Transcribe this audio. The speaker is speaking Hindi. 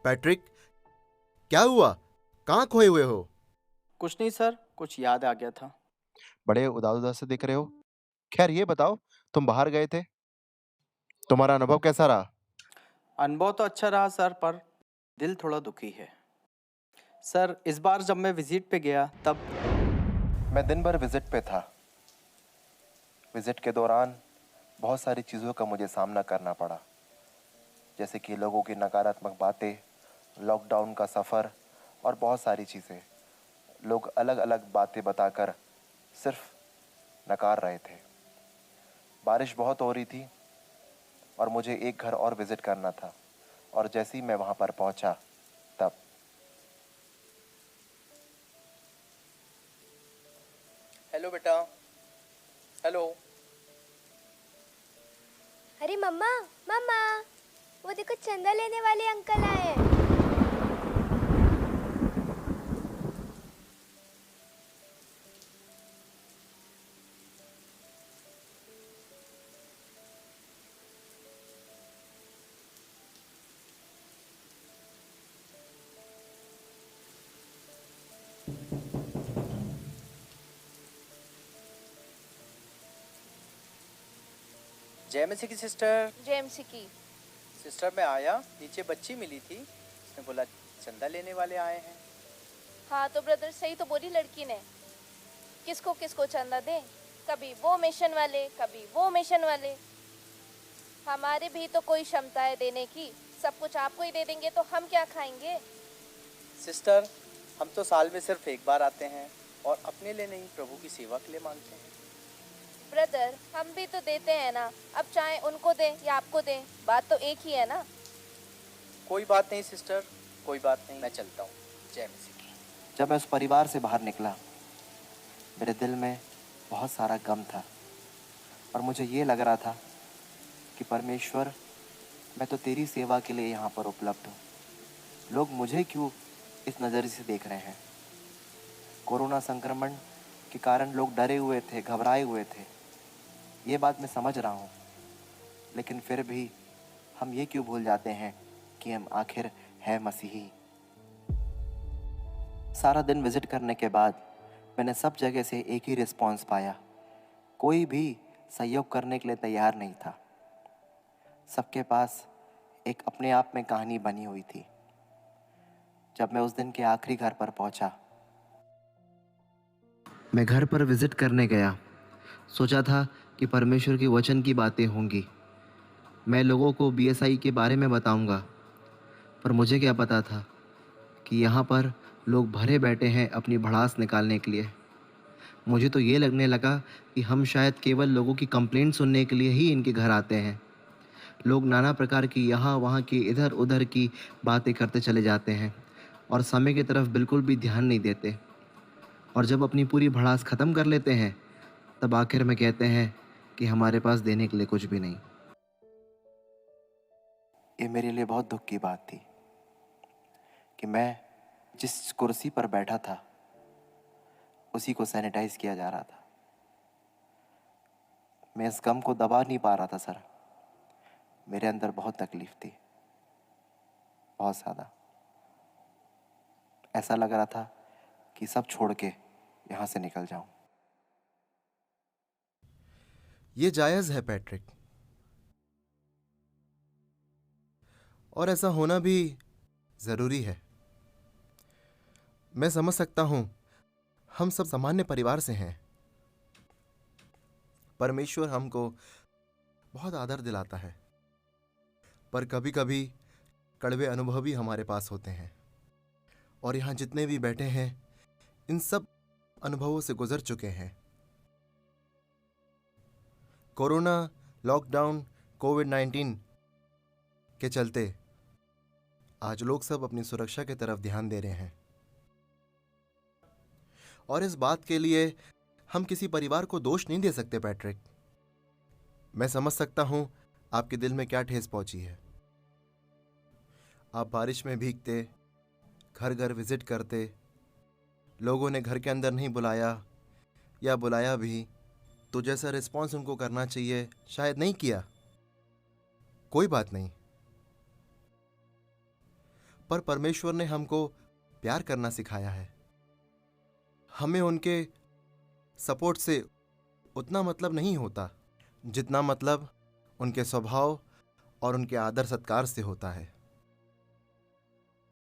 पैट्रिक, क्या हुआ? कहाँ खोए हुए हो? कुछ नहीं सर, कुछ याद आ गया था। बड़े उदास-उदास से दिख रहे हो। ख़ैर ये बताओ, तुम बाहर गए थे, तुम्हारा अनुभव कैसा रहा? अनुभव तो अच्छा रहा सर, पर दिल थोड़ा दुखी है। सर, इस बार जब मैं विजिट पे गया तब मैं दिन भर विज़िट पे था। विज़िट के दौरान बहुत सारी चीज़ों का मुझे सामना करना पड़ा, जैसे कि लोगों की नकारात्मक बातें, लॉकडाउन का सफ़र और बहुत सारी चीज़ें। लोग अलग-अलग बातें बताकर सिर्फ़ नकार रहे थे। बारिश बहुत हो रही थी और मुझे एक घर और विज़िट करना था और जैसे ही मैं वहाँ पर पहुँचा, तब हेलो बेटा। हेलो। अरे मम्मा, मम्मा, वो देखो चंदा लेने वाले अंकल आए हैं। जय मसीह की सिस्टर। जेम्स की। सिस्टर मैं आया, नीचे बच्ची मिली थी, उसने बोला चंदा लेने वाले आए हैं। हाँ तो ब्रदर, सही तो बोली लड़की ने। किसको किसको चंदा दे, कभी वो मिशन वाले, कभी वो मिशन वाले। हमारे भी तो कोई क्षमता है देने की। सब कुछ आपको ही दे देंगे तो हम क्या खाएंगे। सिस्टर, हम तो साल में सिर्फ एक बार आते हैं और अपने लिए नहीं, प्रभु की सेवा के लिए मांगते हैं। ब्रदर, हम भी तो देते हैं ना। अब चाहे उनको दें या आपको दें, बात तो एक ही है ना। कोई बात नहीं सिस्टर, कोई बात नहीं, मैं चलता हूँ। जय मसीह की। जब मैं उस परिवार से बाहर निकला, मेरे दिल में बहुत सारा गम था और मुझे ये लग रहा था कि परमेश्वर, मैं तो तेरी सेवा के लिए यहाँ पर उपलब्ध हूँ। लोग मुझे क्यों इस नज़रिए से देख रहे हैं? कोरोना संक्रमण के कारण लोग डरे हुए थे, घबराए हुए थे। ये बात मैं समझ रहा हूँ, लेकिन फिर भी हम ये क्यों भूल जाते हैं कि हम आखिर है मसीही। सारा दिन विज़िट करने के बाद मैंने सब जगह से एक ही रिस्पॉन्स पाया। कोई भी सहयोग करने के लिए तैयार नहीं था। सबके पास एक अपने आप में कहानी बनी हुई थी। जब मैं उस दिन के आखिरी घर पर पहुंचा, मैं घर पर विज़िट करने गया। सोचा था कि परमेश्वर के वचन की बातें होंगी, मैं लोगों को बीएसआई के बारे में बताऊंगा, पर मुझे क्या पता था कि यहाँ पर लोग भरे बैठे हैं अपनी भड़ास निकालने के लिए। मुझे तो ये लगने लगा कि हम शायद केवल लोगों की कंप्लेंट सुनने के लिए ही इनके घर आते हैं। लोग नाना प्रकार की यहाँ वहाँ की इधर उधर की बातें करते चले जाते हैं और समय की तरफ बिल्कुल भी ध्यान नहीं देते, और जब अपनी पूरी भड़ास ख़त्म कर लेते हैं, तब आखिर में कहते हैं कि हमारे पास देने के लिए कुछ भी नहीं। ये मेरे लिए बहुत दुख की बात थी कि मैं जिस कुर्सी पर बैठा था, उसी को सैनिटाइज किया जा रहा था। मैं इस गम को दबा नहीं पा रहा था सर। मेरे अंदर बहुत तकलीफ थी, बहुत ज़्यादा। ऐसा लग रहा था कि सब छोड़ के यहाँ से निकल जाऊं। ये जायज़ है पैट्रिक, और ऐसा होना भी ज़रूरी है। मैं समझ सकता हूं, हम सब सामान्य परिवार से हैं। परमेश्वर हमको बहुत आदर दिलाता है, पर कभी कभी कड़वे अनुभव भी हमारे पास होते हैं। और यहाँ जितने भी बैठे हैं, इन सब अनुभवों से गुजर चुके हैं। कोरोना, लॉकडाउन, कोविड-19 के चलते आज लोग सब अपनी सुरक्षा की तरफ ध्यान दे रहे हैं, और इस बात के लिए हम किसी परिवार को दोष नहीं दे सकते पैट्रिक। मैं समझ सकता हूं आपके दिल में क्या ठेस पहुंची है। आप बारिश में भीगते, घर घर विजिट करते, लोगों ने घर के अंदर नहीं बुलाया, या बुलाया भी तो जैसा रिस्पॉन्स उनको करना चाहिए शायद नहीं किया। कोई बात नहीं, पर परमेश्वर ने हमको प्यार करना सिखाया है। हमें उनके सपोर्ट से उतना मतलब नहीं होता जितना मतलब उनके स्वभाव और उनके आदर सत्कार से होता है।